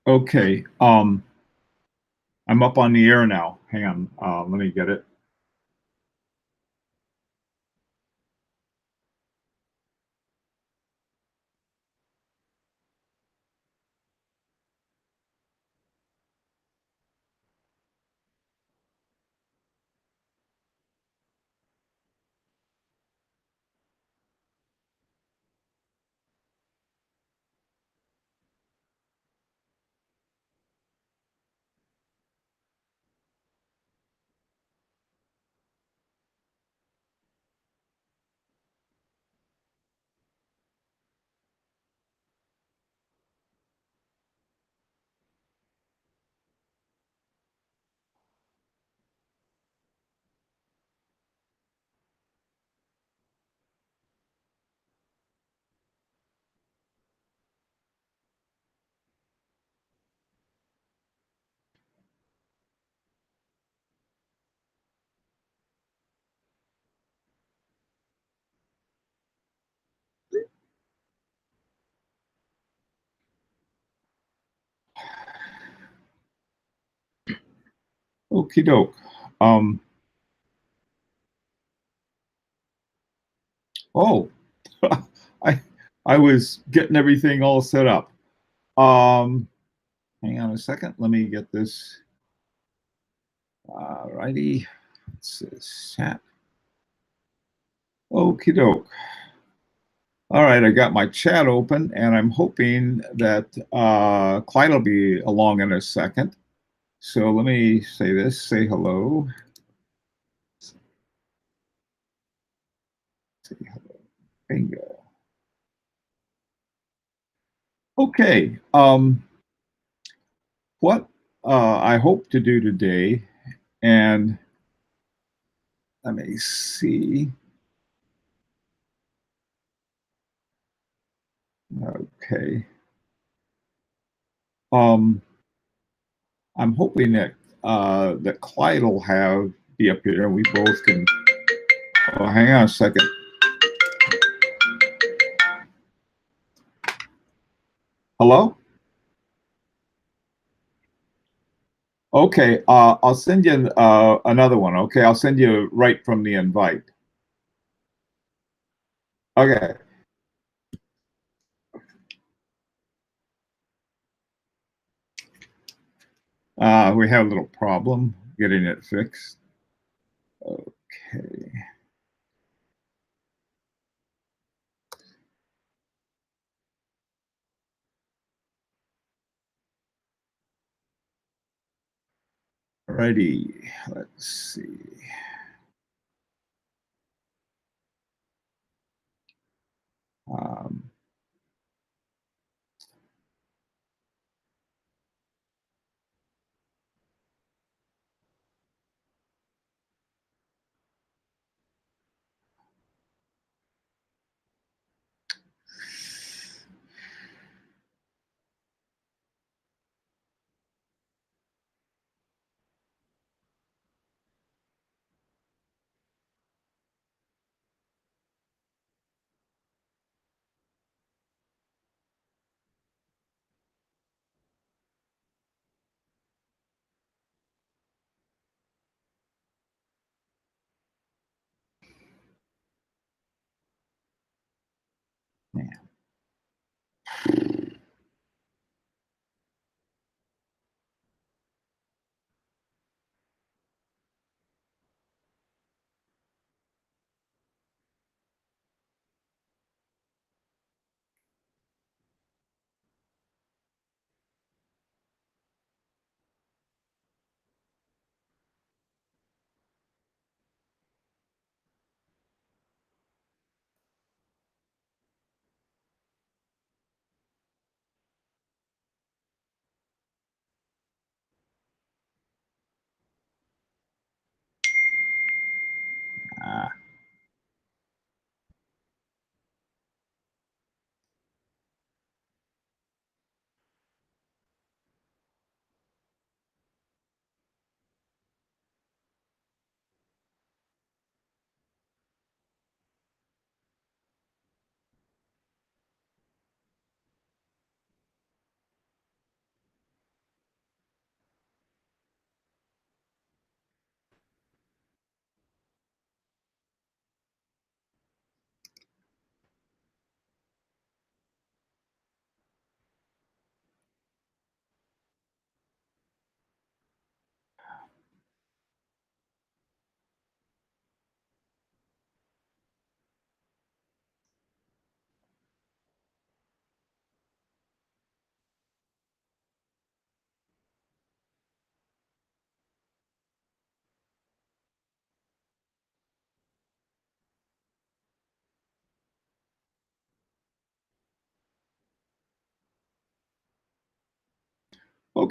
Okay, I'm up on the air now. Hang on, let me get it. Okie doke. Um, oh, I I was getting everything all set up. Um, Hang on a second. Let me get this. Righty. It's chat. Okie doke. All right, I got my chat open, and I'm hoping that Clyde will be along in a second. So let me say this. Say hello. Say hello. Bingo. Okay. What I hope to do today, and let me see. Okay. Um, I'm hoping that that Clyde will have be up here, and we both can. Oh, hang on a second. Hello. Okay. I'll send you another one. Okay. I'll send you right from the invite. Okay. We have a little problem getting it fixed. Okay. Righty. Let's see. Um,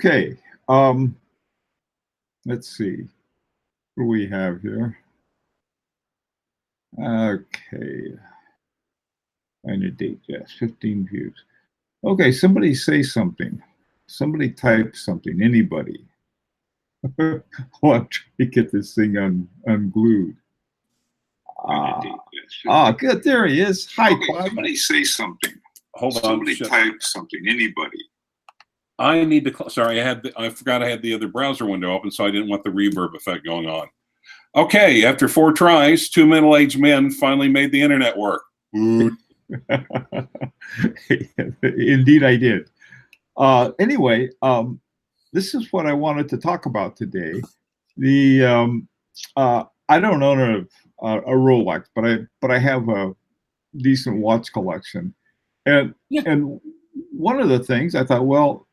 Okay. Let's see. What do we have here? Okay. I need Datejust, 15 views. Okay, somebody say something. Somebody type something. Anybody. Well, I'm trying to get this thing unglued. Good. There he is. Hi, okay, somebody say something. Hold on. Somebody type something. Anybody. I need to. Sorry, I forgot I had the other browser window open, so I didn't want the reverb effect going on. Okay, after 4 tries, 2 middle-aged men finally made the internet work. Indeed, I did. Anyway, this is what I wanted to talk about today. I don't own a Rolex, but I have a decent watch collection, and one of the things I thought, well,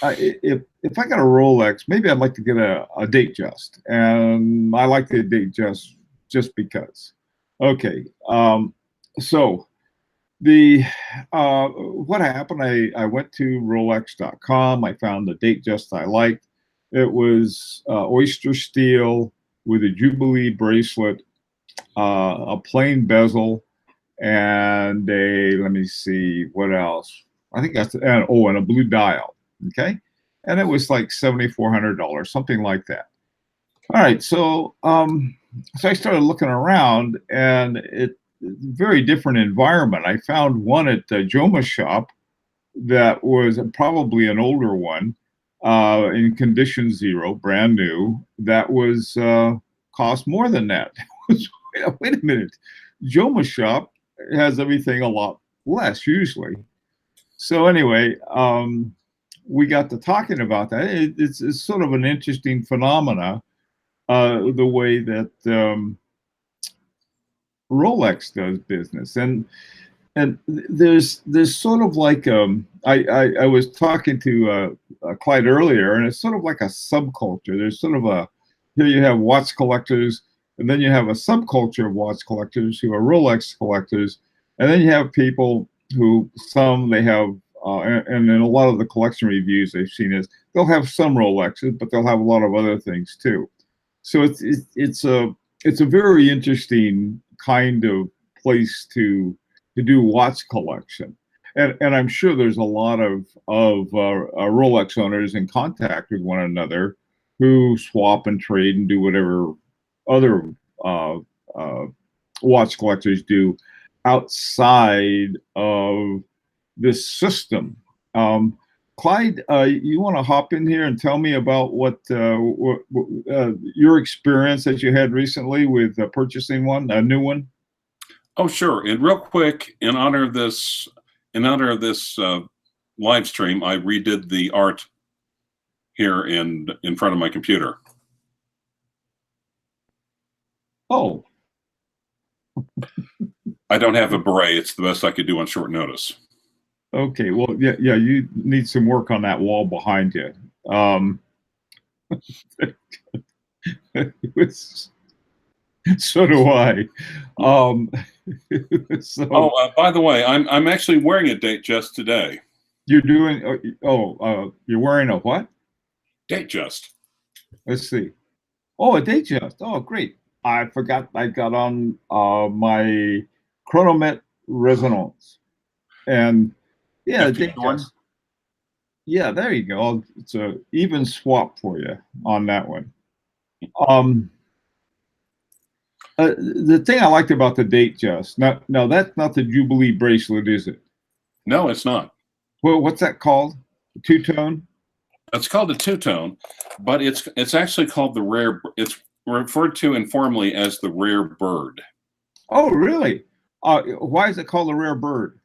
if I got a Rolex, maybe I'd like to get a Datejust, and I like the Datejust just because. Okay, so what happened? I went to Rolex.com. I found the Datejust I liked. It was oyster steel with a Jubilee bracelet, a plain bezel, and let me see what else. I think that's and a blue dial. Okay, and it was like $7,400, something like that. All right, so I started looking around, and it's very different environment. I found one at Joma's shop that was probably an older one, in condition 0, brand new. That was cost more than that. Wait a minute, Joma's shop has everything a lot less usually. So anyway, we got to talking about that. It's sort of an interesting phenomena, the way that Rolex does business, and there's sort of like I was talking to Clyde earlier, and it's sort of like a subculture. There's sort of here you have watch collectors, and then you have a subculture of watch collectors who are Rolex collectors, and then you have people who they have, and in a lot of the collection reviews they've seen is they'll have some Rolexes, but they'll have a lot of other things too. So it's a very interesting kind of place to do watch collection, and I'm sure there's a lot of Rolex owners in contact with one another who swap and trade and do whatever other watch collectors do outside of this system. Clyde, you want to hop in here and tell me about what your experience that you had recently with purchasing a new one? Oh, sure. And real quick, in honor of this live stream, I redid the art here in front of my computer. Oh. I don't have a beret. It's the best I could do on short notice. Okay. Well, yeah. You need some work on that wall behind you. So do I. So, by the way, I'm actually wearing a Datejust today. You're doing? You're wearing a what? Datejust. Let's see. Oh, a Datejust. Oh, great. I forgot I got on my chronomet resonance, and yeah, Datejust. Yeah, there you go. It's a even swap for you on that one. The thing I liked about the Datejust, no, that's not the Jubilee bracelet, is it? No, it's not. Well, what's that called? Two-tone? It's called a two-tone, but it's actually called the rare. It's referred to informally as the rare bird. Oh, really? Why is it called the rare bird?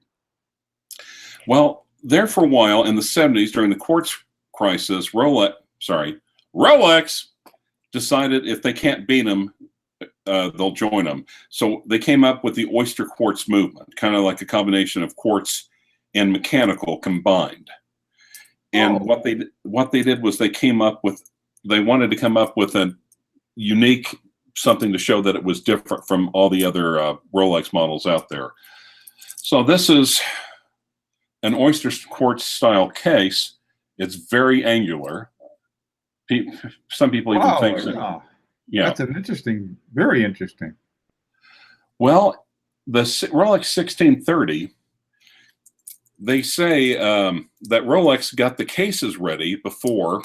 Well, there for a while in the 70s during the quartz crisis, Rolex decided if they can't beat them, they'll join them. So they came up with the Oysterquartz movement, kind of like a combination of quartz and mechanical combined. And what they did was they wanted to come up with a unique something to show that it was different from all the other Rolex models out there. So this is an Oysterquartz style case. It's very angular. Some people even think so. Yeah. Yeah. That's an interesting, very interesting. Well, the Rolex 1630, they say that Rolex got the cases ready before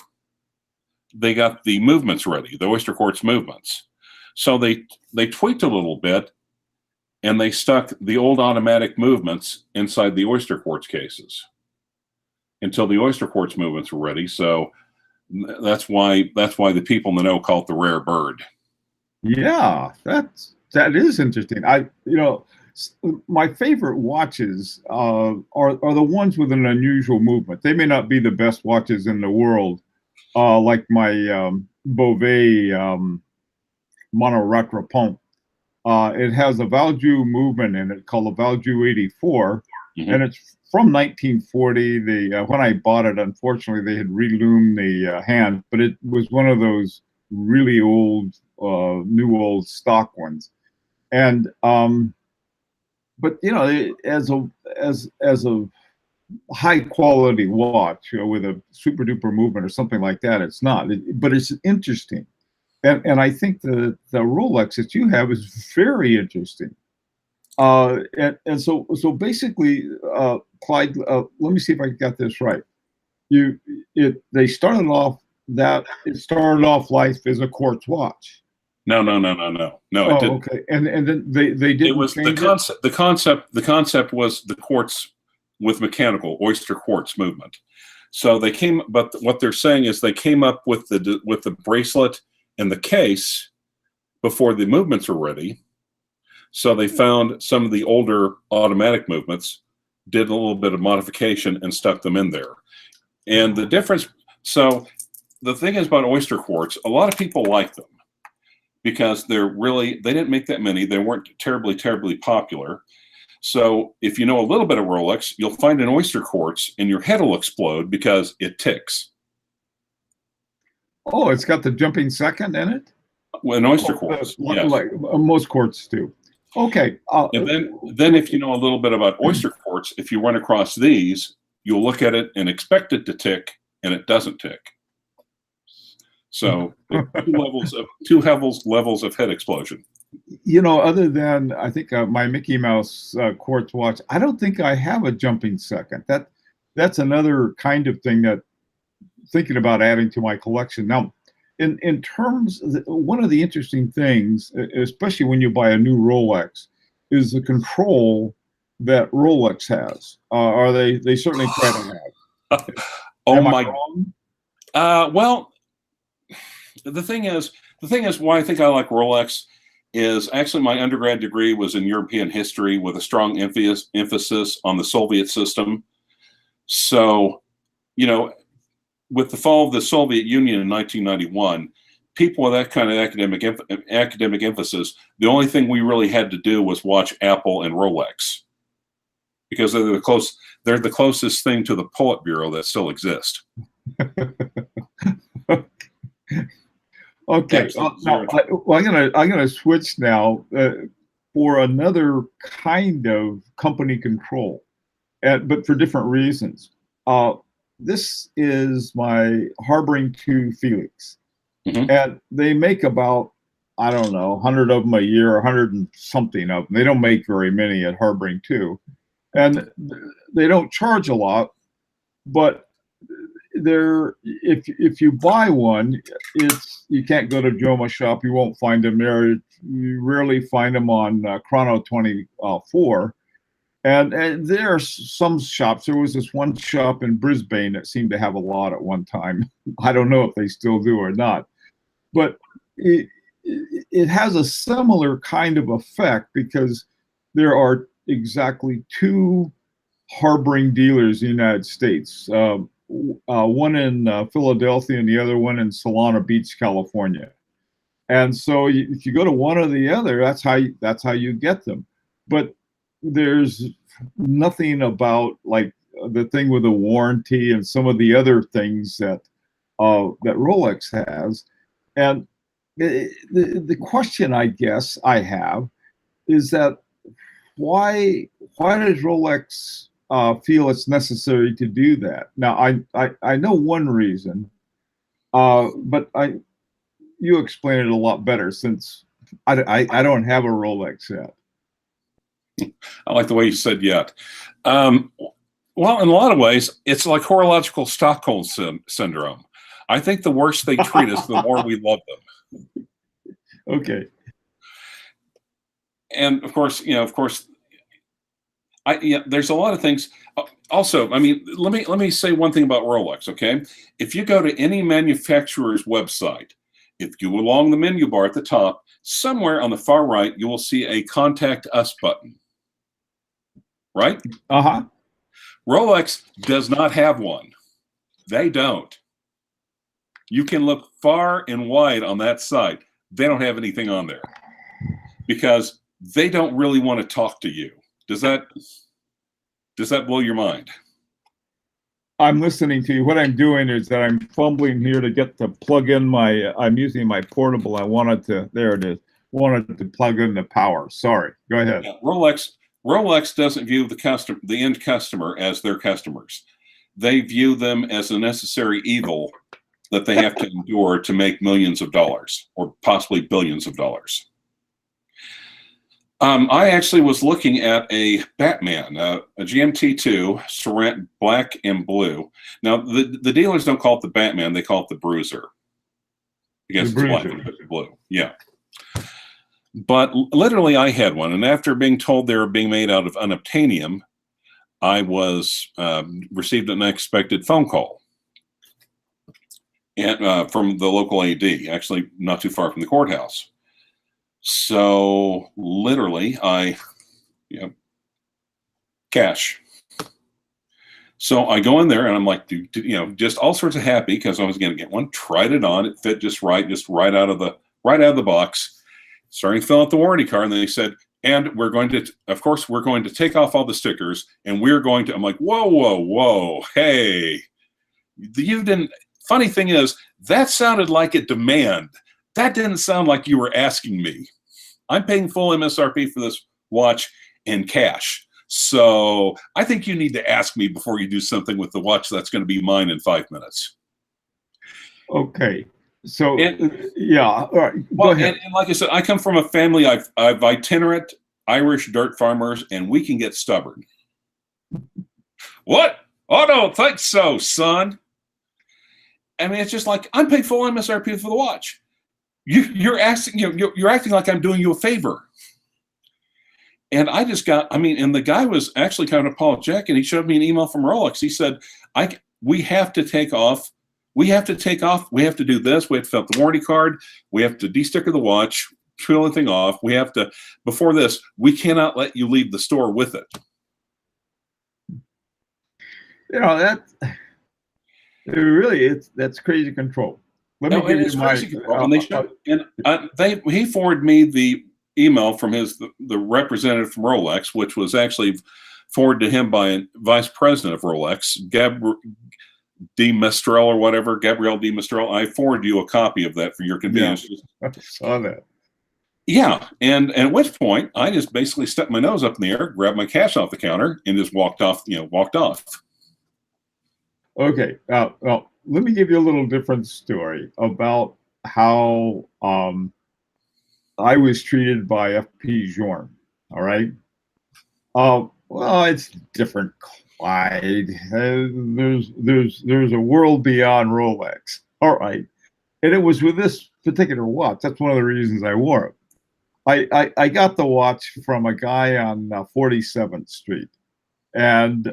they got the movements ready, the Oyster Quartz movements. So they tweaked a little bit, and they stuck the old automatic movements inside the Oyster Quartz cases until the Oyster Quartz movements were ready. So that's why the people in the know call it the rare bird. Yeah, that is interesting. My favorite watches are the ones with an unusual movement. They may not be the best watches in the world, like my Beauvais Monoretre Pompe. It has a Valjoux movement in it called the Valjoux 84, and it's from 1940. When I bought it, unfortunately, they had reloomed the hand, but it was one of those really old, new old stock ones. And but as a high quality watch, with a super duper movement or something like that, it's not. But it's interesting. And I think the Rolex that you have is very interesting. And so basically, Clyde, let me see if I got this right. They started off it started off life as a quartz watch. No. Oh, it didn't. Okay. And then they didn't. It was the concept. The concept was the quartz with mechanical Oyster Quartz movement. So they came, but what they're saying is they came up with the bracelet and the case before the movements were ready. So they found some of the older automatic movements, did a little bit of modification, and stuck them in there. And the difference, so the thing is about Oyster Quartz, a lot of people like them because they didn't make that many. They weren't terribly popular. So if you know a little bit of Rolex, you'll find an Oyster Quartz and your head will explode because it ticks. Oh, it's got the jumping second in it? Well, an Oyster Quartz, yes. Like most quartz do. Okay. And then if you know a little bit about Oyster Quartz, if you run across these, you'll look at it and expect it to tick, and it doesn't tick. So two levels of head explosion. Other than I think my Mickey Mouse quartz watch, I don't think I have a jumping second. That's another kind of thing that thinking about adding to my collection. Now, in terms of one of the interesting things, especially when you buy a new Rolex, is the control that Rolex has. Or they certainly try to have. Oh Am I my! wrong? Well, the thing is, why I think I like Rolex is actually my undergrad degree was in European history with a strong emphasis on the Soviet system. So, with the fall of the Soviet Union in 1991, people with that kind of academic emphasis, the only thing we really had to do was watch Apple and Rolex because they're the closest thing to the Politburo that still exists. Okay. I'm gonna switch now for another kind of company control, but for different reasons. This is my Harboring 2 Felix, and they make about, I don't know, 100 of them a year, 100 and something of them. They don't make very many at Harboring 2, and they don't charge a lot, but if you buy one, you can't go to Joma shop. You won't find them there. You rarely find them on Chrono 24. And there are some shops. There was this one shop in Brisbane that seemed to have a lot at one time. I don't know if they still do or not. But it has a similar kind of effect because there are exactly two harboring dealers in the United States. One in Philadelphia and the other one in Solana Beach, California. And so if you go to one or the other, that's how you get them. But there's nothing about like the thing with the warranty and some of the other things that Rolex has. And the question I guess I have is that why does Rolex feel it's necessary to do that. Now, I know one reason, but you explain it a lot better since I don't have a Rolex yet. I like the way you said yet. Well, in a lot of ways, it's like horological Stockholm syndrome. I think the worse they treat us, the more we love them. Okay. And of course, there's a lot of things. Also, I mean, let me say one thing about Rolex, okay? If you go to any manufacturer's website, if you go along the menu bar at the top, somewhere on the far right, you will see a Contact Us button, right? Uh-huh. Rolex does not have one. They don't. You can look far and wide on that site. They don't have anything on there because they don't really want to talk to you. Does that blow your mind? I'm listening to you. What I'm doing is that I'm fumbling here to get to plug in I'm using my portable. There it is. Wanted to plug in the power. Sorry. Go ahead. Yeah, Rolex doesn't view the end customer as their customers. They view them as a necessary evil that they have to endure to make millions of dollars or possibly billions of dollars. I actually was looking at a Batman, a GMT2, ceramic black and blue. Now, the dealers don't call it the Batman, they call it the Bruiser. Because it's black and blue. Yeah. But literally, I had one. And after being told they were being made out of unobtainium, I was received an unexpected phone call and from the local AD, actually not too far from the courthouse. So literally, cash. So I go in there and I'm like, just all sorts of happy because I was going to get one. Tried it on, it fit just right out of the box. Starting to fill out the warranty card, and they said, and we're going to take off all the stickers, and I'm like, whoa, hey, you didn't. Funny thing is, that sounded like a demand. That didn't sound like you were asking me. I'm paying full MSRP for this watch in cash. So I think you need to ask me before you do something with the watch that's going to be mine in 5 minutes. Okay. So, yeah. All right. Go ahead. And like I said, I come from a family of itinerant Irish dirt farmers, and we can get stubborn. What? I don't think so, son. I mean, it's just like, I'm paying full MSRP for the watch. You're acting like I'm doing you a favor. And I just and the guy was actually kind of apologetic, and he showed me an email from Rolex. He said, we have to take off. We have to do this. We have to fill out the warranty card. We have to de-sticker the watch, peel anything off. Before this, we cannot let you leave the store with it. That's crazy control. He forwarded me the email from the representative from Rolex, which was actually forwarded to him by a vice president of Rolex, Gabrielle D. Mistral. I forwarded you a copy of that for your convenience. Yeah, I saw that. Yeah, and at which point I just basically stuck my nose up in the air, grabbed my cash off the counter, and just walked off. Okay. Well, let me give you a little different story about how I was treated by FP Journe. All right. Well, it's different, Clyde. There's a world beyond Rolex. All right. And it was with this particular watch. That's one of the reasons I wore it. I got the watch from a guy on 47th Street. And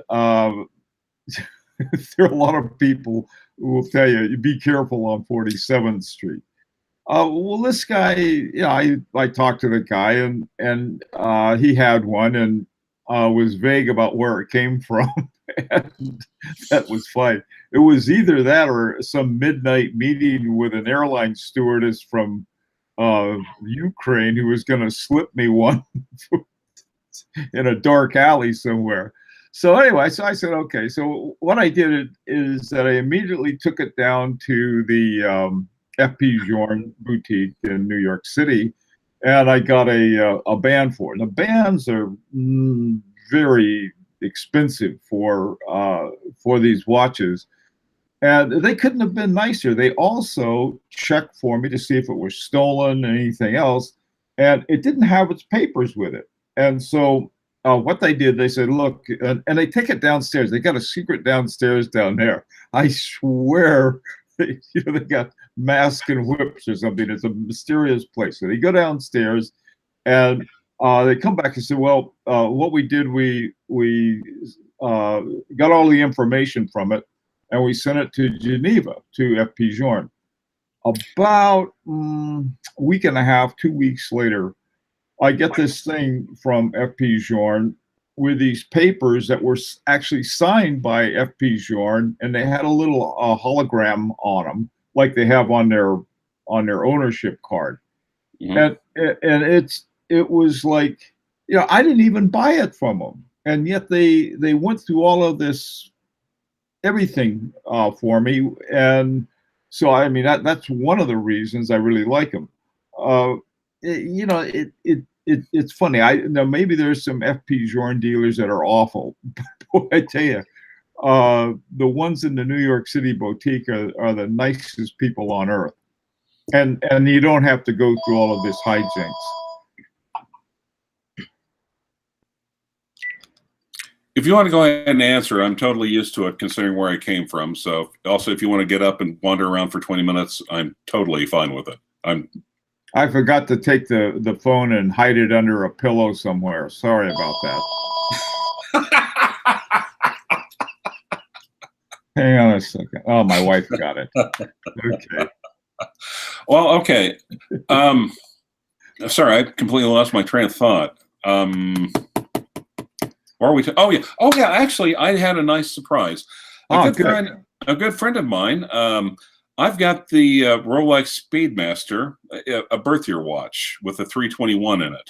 there are a lot of people who will tell you be careful on 47th Street. Well, this guy, I talked to the guy, and he had one and was vague about where it came from. And that was fine. It was either that or some midnight meeting with an airline stewardess from Ukraine who was going to slip me one in a dark alley somewhere. So anyway, so I said, okay. So what I did is that I immediately took it down to the FP Journe boutique in New York City, and I got a band for it. The bands are very expensive for these watches. And they couldn't have been nicer. They also checked for me to see if it was stolen and anything else, and it didn't have its papers with it. And so what they did, they said, look, and they take it downstairs. They got a secret downstairs down there. I swear, they got masks and whips or something. It's a mysterious place. So they go downstairs, and they come back and say, well, what we did, we got all the information from it, and we sent it to Geneva, to FP Journe. About a week and a half, 2 weeks later, I get this thing from FP Journe with these papers that were actually signed by FP Journe, and they had a little hologram on them, like they have on their ownership card. Mm-hmm. And it was like, I didn't even buy it from them, and yet they went through all of this, everything for me. And so, I mean, that's one of the reasons I really like them. It's funny. Maybe there's some FP Journe dealers that are awful, but boy, I tell you, the ones in the New York City boutique are the nicest people on earth, and you don't have to go through all of this hijinks. If you want to go ahead and answer, I'm totally used to it considering where I came from. So also, if you want to get up and wander around for 20 minutes, I'm totally fine with it. I forgot to take the phone and hide it under a pillow somewhere. Sorry about that. Hang on a second. Oh, my wife got it. Okay. Well, okay. Sorry, I completely lost my train of thought. Where are we? Oh yeah. Actually, I had a nice surprise. A good friend of mine. I've got the Rolex Speedmaster, a birth year watch with a 321 in it.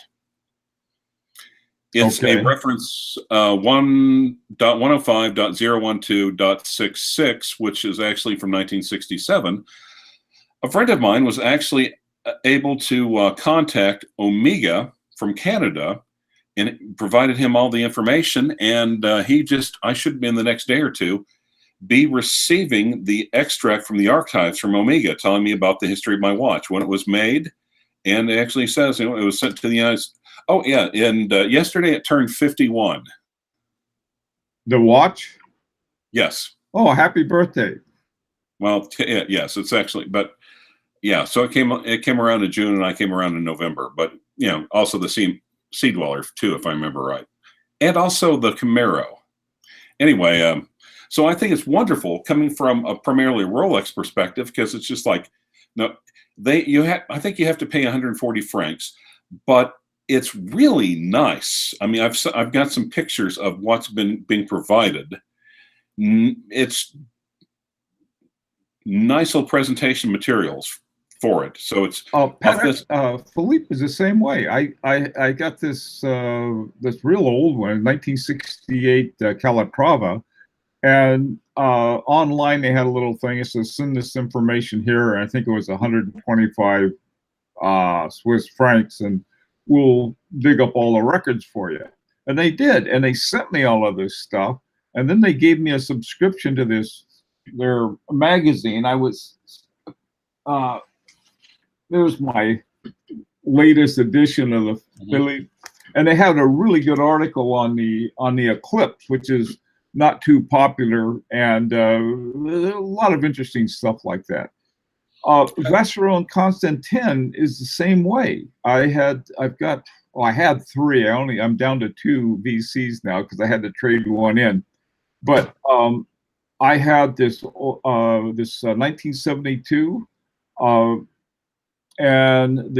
It's a reference 1.105.012.66, which is actually from 1967. A friend of mine was actually able to contact Omega from Canada, and it provided him all the information. And I should be in the next day or two be receiving the extract from the archives from Omega, telling me about the history of my watch, when it was made. And it actually says, it was sent to the United States. Oh yeah. And yesterday it turned 51. The watch? Yes. Oh, happy birthday. Well, yes, it's actually, but yeah, so it came around in June, and I came around in November, but also the Sea Dweller too, if I remember right. And also the Camaro. Anyway, so I think it's wonderful coming from a primarily Rolex perspective, because it's just like, I think you have to pay 140 francs, but it's really nice. I mean, I've got some pictures of what's being provided. It's nice little presentation materials for it. So it's Philippe is the same way. I got this real old one, 1968 Calatrava. And online, they had a little thing. It says, send this information here. And I think it was 125 Swiss francs, and we'll dig up all the records for you. And they did. And they sent me all of this stuff. And then they gave me a subscription to their magazine. There's my laytest edition of the Philippe. And they had a really good article on the Eclipse, which is not too popular, and a lot of interesting stuff like that. Vacheron Constantin is the same way. I had three. I'm down to 2 VCs now because I had to trade one in. But I had this 1972, and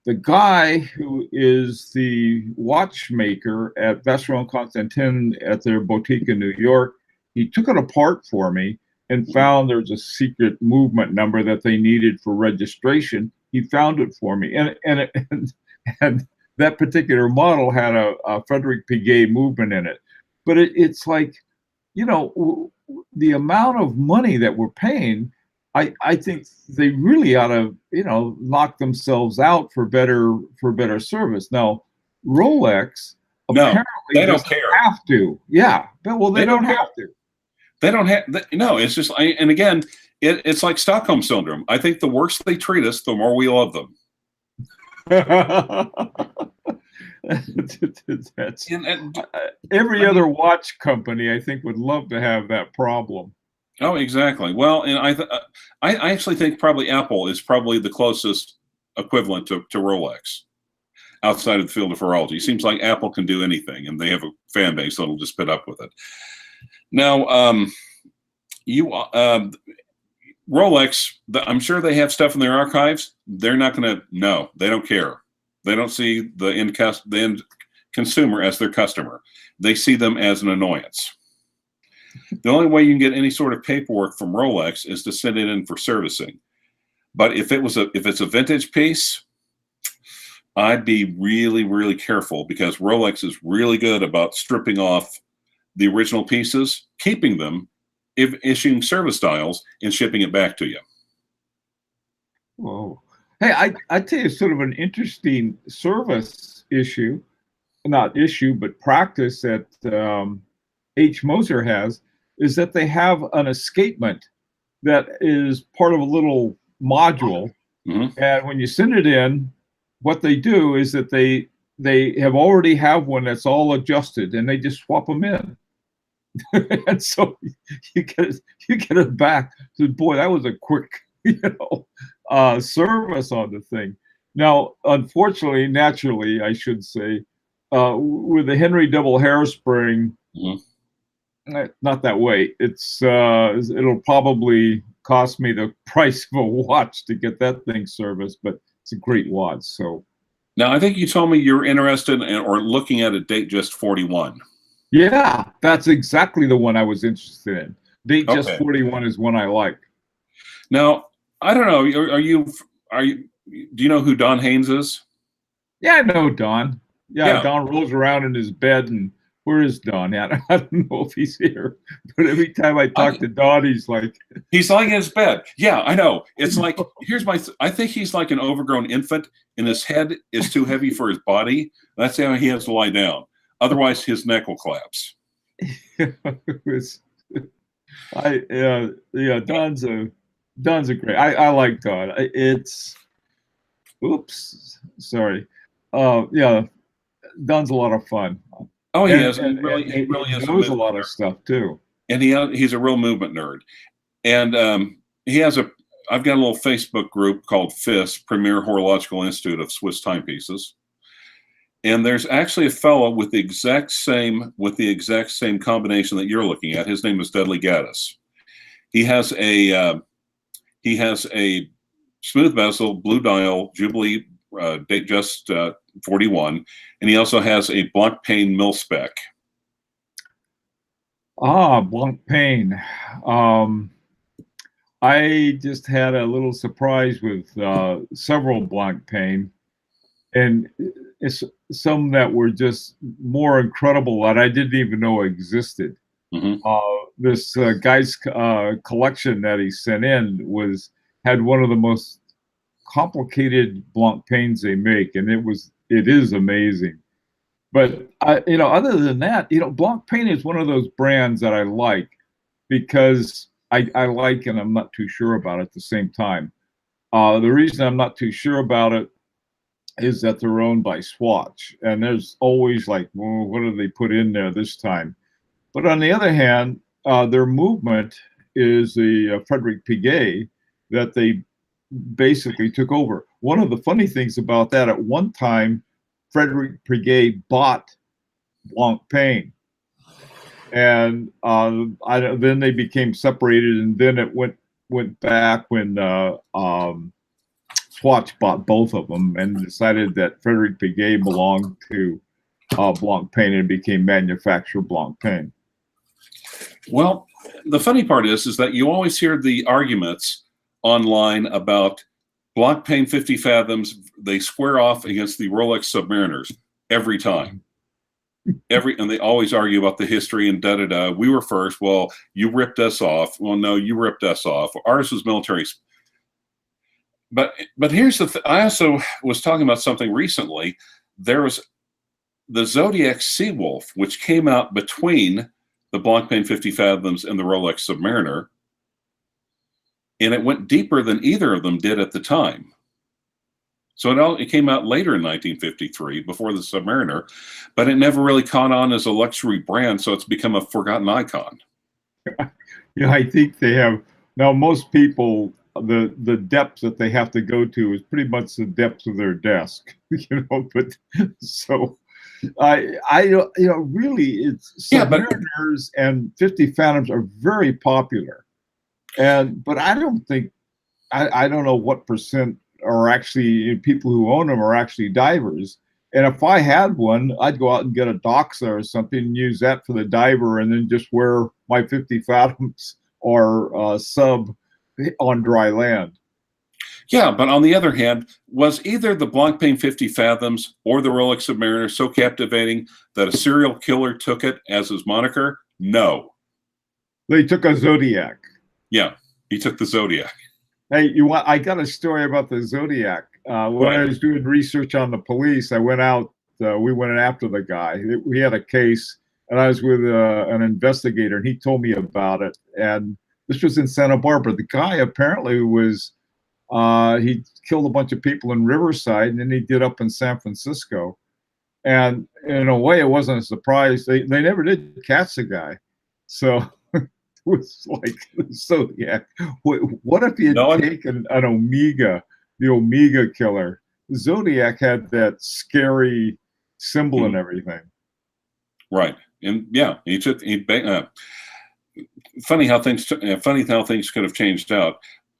the guy who is the watchmaker at Vacheron Constantin at their boutique in New York, he took it apart for me and found there's a secret movement number that they needed for registration. He found it for me, and that particular model had a Frederic Piguet movement in it. But it's like, the amount of money that we're paying, I think they really ought to, knock themselves out for better service. Now, Rolex, No, apparently they don't doesn't care. have to. Yeah, but well, they don't have to. They don't have. No, it's just. And again, it's like Stockholm syndrome. I think the worse they treat us, the more we love them. That's And every other watch company, I think, would love to have that problem. oh, exactly. Well, and I actually think probably Apple is probably the closest equivalent to Rolex outside of the field of horology. It seems like Apple can do anything, and they have a fan base that'll just put up with it. Now, Rolex, I'm sure they have stuff in their archives. They're not going to. No, they don't care. They don't see the end consumer as their customer. They see them as an annoyance. The only way you can get any sort of paperwork from Rolex is to send it in for servicing. But if it's a vintage piece, I'd be really, really careful, because Rolex is really good about stripping off the original pieces, keeping them, issuing service dials, and shipping it back to you. Whoa. Hey, I tell you sort of an interesting service issue, not issue, but practice that H. Moser has, is that they have an escapement that is part of a little module. Mm-hmm. And when you send it in, what they do is that they have already have one that's all adjusted, and they just swap them in. And so you get it back. So, boy, that was a quick, service on the thing. Now, unfortunately, naturally, I should say, with the Henry double hairspring, not that way. It'll probably cost me the price of a watch to get that thing serviced, but it's a great watch. So now, I think you told me you're interested in or looking at a Datejust 41. Yeah, that's exactly the one I was interested in. Datejust 41 is one I like. Now, I don't know. Do you know who Don Haynes is? Yeah, I know Don. Yeah, Don rolls around in his bed, and where is Don? Yeah, I don't know if he's here, but every time I talk to Don, he's lying in his bed. Yeah, I know. It's like, I think he's like an overgrown infant, and his head is too heavy for his body. That's how he has to lie down. Otherwise, his neck will collapse. Don's a great. I like Don. Yeah, Don's a lot of fun. Oh, he is. He knows a lot of stuff too. And he's a real movement nerd. And I've got a little Facebook group called FIS, Premier Horological Institute of Swiss Timepieces. And there's actually a fellow with the exact same combination that you're looking at. His name is Dudley Gaddis. He has a smooth bezel, blue dial, Jubilee Datejust 41, and he also has a Blancpain mil spec. Blancpain. I just had a little surprise with several Blancpain, and it's some that were just more incredible that I didn't even know existed. Mm-hmm. This guy's collection that he sent in had one of the most complicated Blancpains they make, and it is amazing. But other than that, Blancpain is one of those brands that I like, because I like, and I'm not too sure about it at the same time. The reason I'm not too sure about it is that they're owned by Swatch, and there's always like, well, what did they put in there this time? But on the other hand, their movement is the Frederic Piguet that they basically took over. One of the funny things about that, at one time, Frederic Piguet bought Blancpain, and then they became separated, and then it went back when Swatch bought both of them and decided that Frederic Piguet belonged to Blancpain and became manufacturer Blancpain. Well, the funny part is that you always hear the arguments online about Blancpain 50 Fathoms. They square off against the Rolex Submariners every time. And they always argue about the history and da-da-da. We were first. Well, you ripped us off. Well, no, you ripped us off. Ours was military. But here's the thing. I also was talking about something recently. There the Zodiac Seawolf, which came out between the Blancpain 50 Fathoms and the Rolex Submariner, and it went deeper than either of them did at the time. So it came out later in 1953, before the Submariner, but it never really caught on as a luxury brand, so it's become a forgotten icon. I think they have now. Most people, the depth that they have to go to is pretty much the depth of their desk, But so, really, it's Submariners and 50 Phantoms are very popular, but I don't think I don't know what percent are actually people who own them are actually divers. And if I had one, I'd go out and get a Doxa or something and use that for the diver, and then just wear my 50 Fathoms or sub on dry land. Yeah, but on the other hand, was either the Blancpain 50 Fathoms or the Rolex Submariner so captivating that a serial killer took it as his moniker? No. They took a Zodiac. Yeah, he took the Zodiac. Hey, I got a story about the Zodiac. When I was doing research on the police, I went out, we went after the guy. We had a case, and I was with an investigator, and he told me about it. And this was in Santa Barbara. The guy apparently was, he killed a bunch of people in Riverside, and then he did up in San Francisco. And in a way, it wasn't a surprise. They never did catch the guy. So it was like, Zodiac. What if you had taken an Omega, the Omega killer? Zodiac had that scary symbol and everything. Right. And yeah, funny how things could have changed out.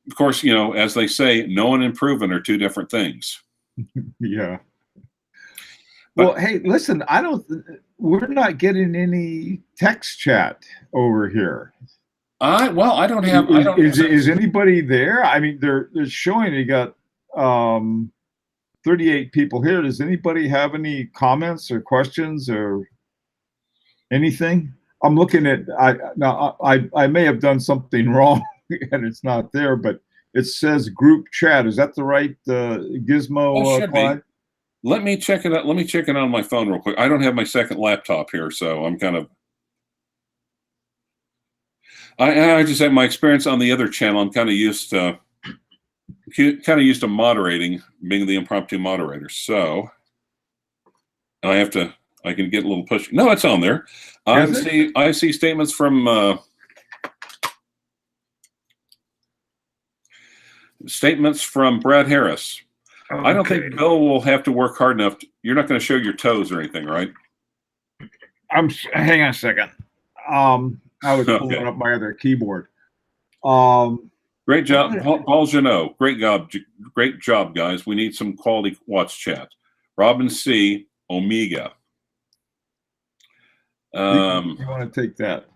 Of course, as they say, known and proven are two different things. Yeah. Well, hey, listen, we're not getting any text chat over here. I don't have. Is anybody there? I mean, they're showing you got 38 people here. Does anybody have any comments or questions or anything? I'm looking at. I may have done something wrong and it's not there, but it says group chat. Is that the right gizmo? Clyde? Let me check it out. Let me check it on my phone real quick. I don't have my second laptop here, so I'm kind of. I just have my experience on the other channel. I'm kind of used to moderating, being the impromptu moderator. So I can get a little push. No, it's on there. I see statements from Brad Harris. Okay. I don't think Bill will have to work hard enough. You're not going to show your toes or anything, right? Hang on a second. I was pulling up my other keyboard. Great job, Paul Janot. Great job, guys. We need some quality watch chat. Robin C. Omega. You want to take that?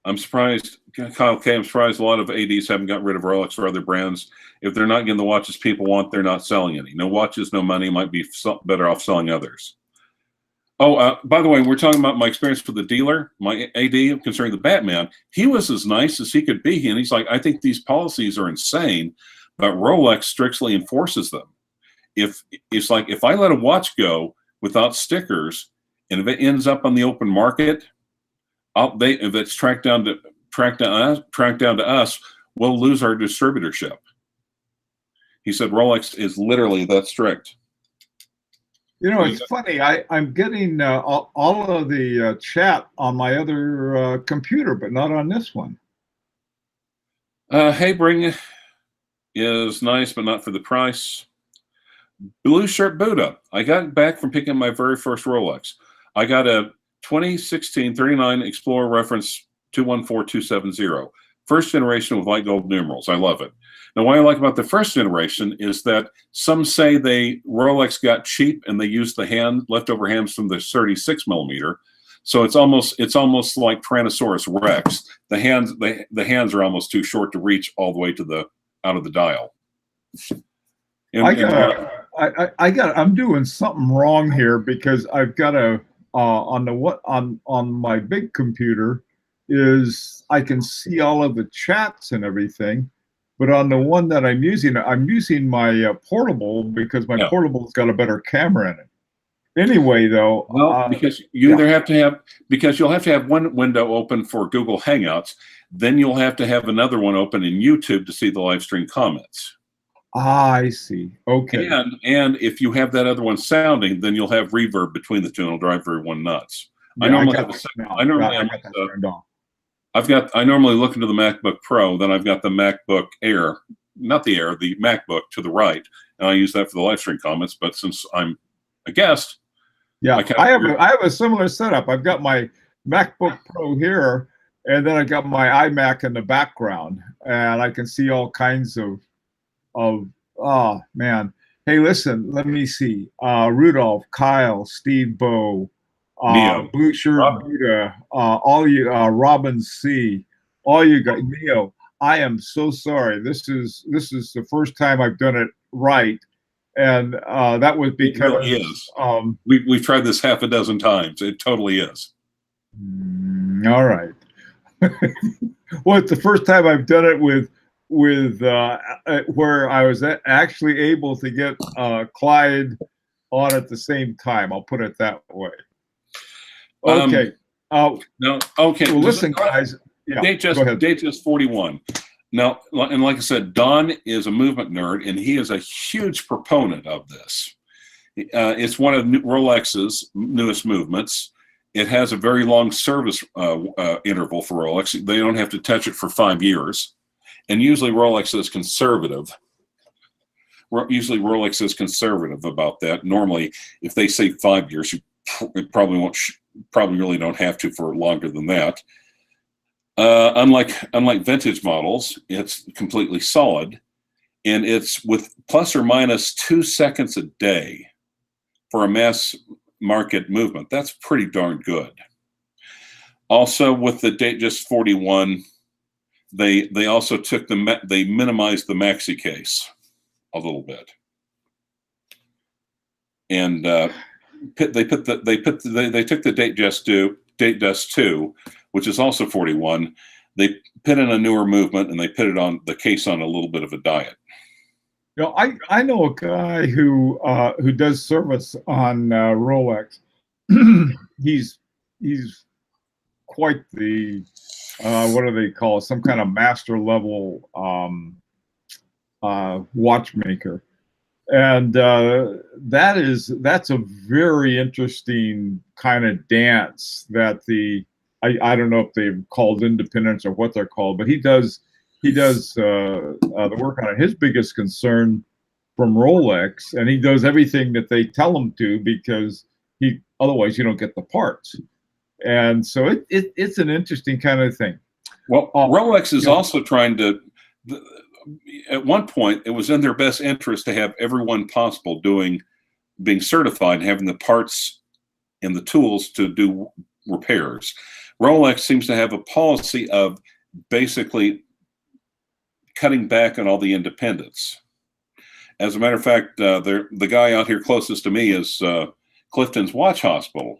I'm surprised, Kyle K. I'm surprised a lot of ADs haven't got rid of Rolex or other brands. If they're not getting the watches people want, they're not selling any. No watches, no money. Might be better off selling others. Oh, by the way, we're talking about my experience with the dealer, my AD concerning the Batman. He was as nice as he could be. And he's like, I think these policies are insane, but Rolex strictly enforces them. If I let a watch go without stickers, and if it ends up on the open market, if it's tracked down to us, we'll lose our distributorship. He said Rolex is literally that strict. It's funny. I'm getting all of the chat on my other computer, but not on this one. Bring is nice, but not for the price. Blue Shirt Buddha. I got back from picking up my very first Rolex. I got a 2016 39 Explorer reference 214270. First generation with light gold numerals. I love it. Now, what I like about the first generation is that some say Rolex got cheap and they used the leftover hands from the 36 millimeter. So it's almost like Tyrannosaurus Rex. The hands are almost too short to reach all the way out of the dial. I'm doing something wrong here because I've got on my big computer is I can see all of the chats and everything, but on the one that I'm using my portable because my portable's got a better camera in it, Anyway, though, Well, because you either have to have, because you'll have to have one window open for Google Hangouts, then you'll have to have another one open in YouTube to see the live stream comments. I see. Okay. And if you have that other one sounding, then you'll have reverb between the two, and it'll drive everyone nuts. Yeah, I normally got have a that second. now. I normally I have, got that turned on. I normally look into the MacBook Pro, then I've got the MacBook Air, not the Air, the MacBook to the right, and I use that for the live stream comments. But since I'm a guest, Yeah, I have a similar setup. I've got my MacBook Pro here, and then I got my iMac in the background, and I can see all kinds of oh man. Hey, listen, let me see. Rudolph, Kyle, Steve Bow, Neo, Blue Shirt Buddha, all you, Robin C, all you guys, Neo. I am so sorry. This is the first time I've done it right, and that was because it really is. We've tried this half a dozen times. It totally is. All right. Well, it's the first time I've done it with where I was actually able to get Clyde on at the same time. I'll put it that way. Okay. No. Okay. Well, listen, guys. Yeah. Datejust 41. Now, and like I said, Don is a movement nerd, and he is a huge proponent of this. It's one of Rolex's newest movements. It has a very long service interval for Rolex. They don't have to touch it for 5 years. And usually Rolex is conservative. Usually Rolex is conservative about that. Normally, if they say 5 years, you probably really don't have to for longer than that. Unlike vintage models, it's completely solid, and it's with plus or minus 2 seconds a day for a mass market movement. That's pretty darn good. Also, with the Datejust 41, they also took they minimized the maxi case a little bit, and they took the Datejust 2, which is also 41. They put in a newer movement, and they put it on the case on a little bit of a diet. You know, I know a guy who does service on Rolex. he's quite the what do they call it? Some kind of master level watchmaker, and that's a very interesting kind of dance that I don't know if they've called independence or what they're called, but he does the work on it. His biggest concern from Rolex, and he does everything that they tell him to, because otherwise you don't get the parts. And so it's an interesting kind of thing. Well, Rolex is also trying to. At one point, it was in their best interest to have everyone possible being certified, having the parts and the tools to do repairs. Rolex seems to have a policy of basically cutting back on all the independents. As a matter of fact, the guy out here closest to me is Clifton's Watch Hospital,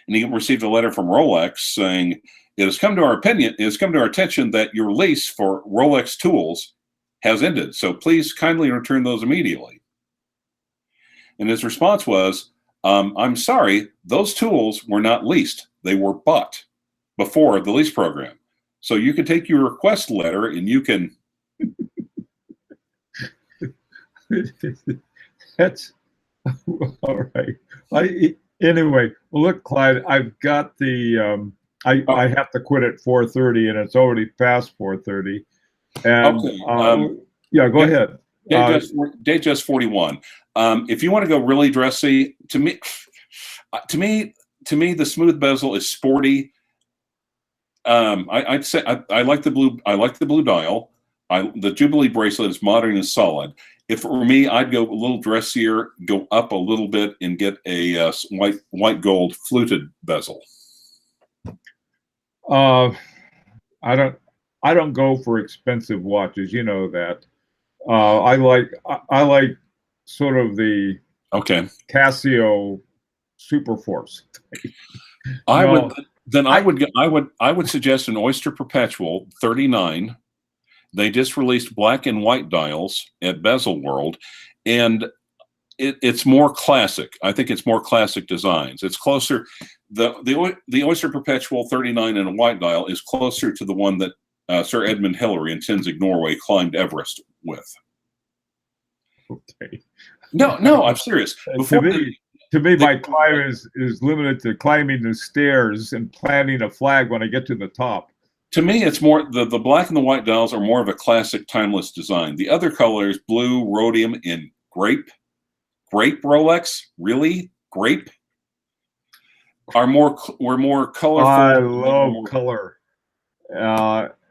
and he received a letter from Rolex saying, "It has come to our attention that your lease for Rolex tools has ended. So please kindly return those immediately." And his response was, "I'm sorry, those tools were not leased. They were bought before the lease program. So you can take your request letter and you can." That's all right. Anyway, well, look, Clyde, I've got the I have to quit at 4:30, and it's already past 4:30. And okay. Yeah, go ahead. Datejust 41. If you want to go really dressy, to me, the smooth bezel is sporty. I'd say I like the blue. I like the blue dial. The Jubilee bracelet is modern and solid. If for me, I'd go a little dressier, go up a little bit, and get a white gold fluted bezel. I don't go for expensive watches. You know that. I like sort of the Casio Super Force. I would suggest an Oyster Perpetual 39. They just released black and white dials at Bezel World, and it's more classic. I think it's more classic designs. It's closer. The Oyster Perpetual 39 in a white dial is closer to the one that Sir Edmund Hillary in Tenzing, Norway, climbed Everest with. Okay. No, I'm serious. To me, my climb is limited to climbing the stairs and planting a flag when I get to the top. To me, it's more the black and the white dials are more of a classic, timeless design. The other colors, blue, rhodium, and grape Rolex, really grape, were more colorful. I love color,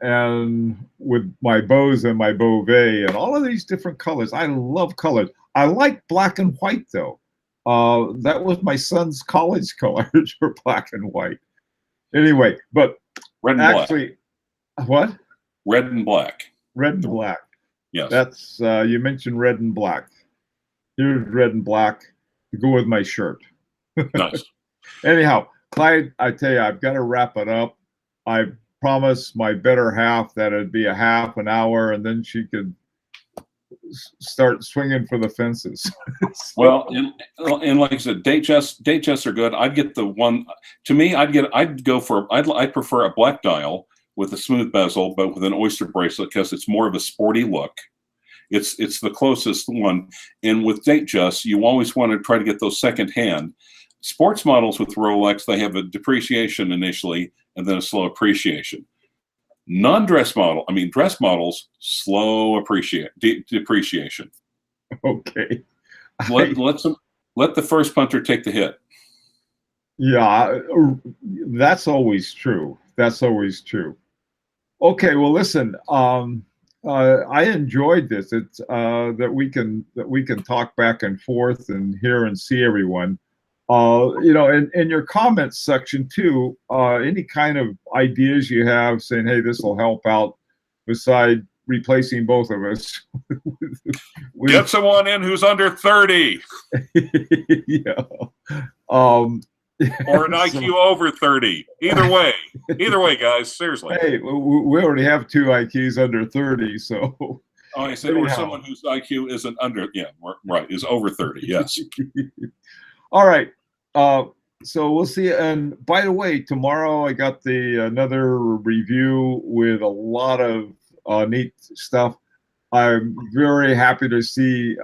and with my bows and my Beauvais and all of these different colors, I love colors. I like black and white though. That was my son's college colors were black and white. Anyway, but red and actually, black. What? Red and black. Red and black. Yes. That's you mentioned red and black. Here's red and black to go with my shirt. Nice. Anyhow, Clyde, I tell you, I've got to wrap it up. I promised my better half that it'd be a half an hour, and then she could start swinging for the fences. So, well, and like I said, Datejusts are good. I'd get the one. To me, I'd prefer a black dial with a smooth bezel, but with an oyster bracelet because it's more of a sporty look. It's the closest one. And with Datejust, you always want to try to get those secondhand. Sports models with Rolex, they have a depreciation initially and then a slow appreciation. Dress models, slow depreciation. Okay. Let the first punter take the hit. Yeah, that's always true. That's always true. Okay, well, listen. I enjoyed this. It's that we can talk back and forth and hear and see everyone. In your comments section too, any kind of ideas you have saying, hey, this will help out, beside replacing both of us. Get someone in who's under 30. Yeah. Or an IQ over 30. Either way, guys, seriously. Hey, we already have 2 IQs under 30, so. Oh, I said, or someone whose IQ isn't under, right, is over 30, yes. All right. So we'll see. And by the way, tomorrow I got another review with a lot of neat stuff. I'm very happy to see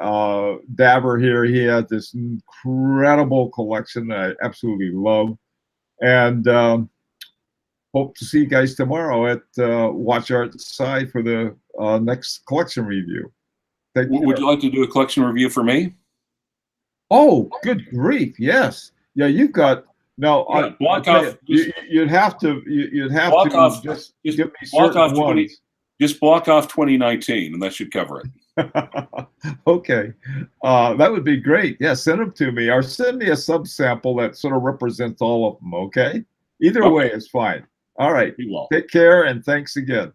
Dabber here. He had this incredible collection that I absolutely love. And hope to see you guys tomorrow at Watch Art Side for the next collection review. Would you like to do a collection review for me? Oh, good grief! Yes, yeah. You've got no. Yeah, block off. You'd have to block off, just give me block certain off 20. ones. Just block off 2019, and that should cover it. Okay, that would be great. Yeah, send them to me, or send me a subsample that sort of represents all of them. Okay, either way is fine. All right. Be well. Take care, and thanks again.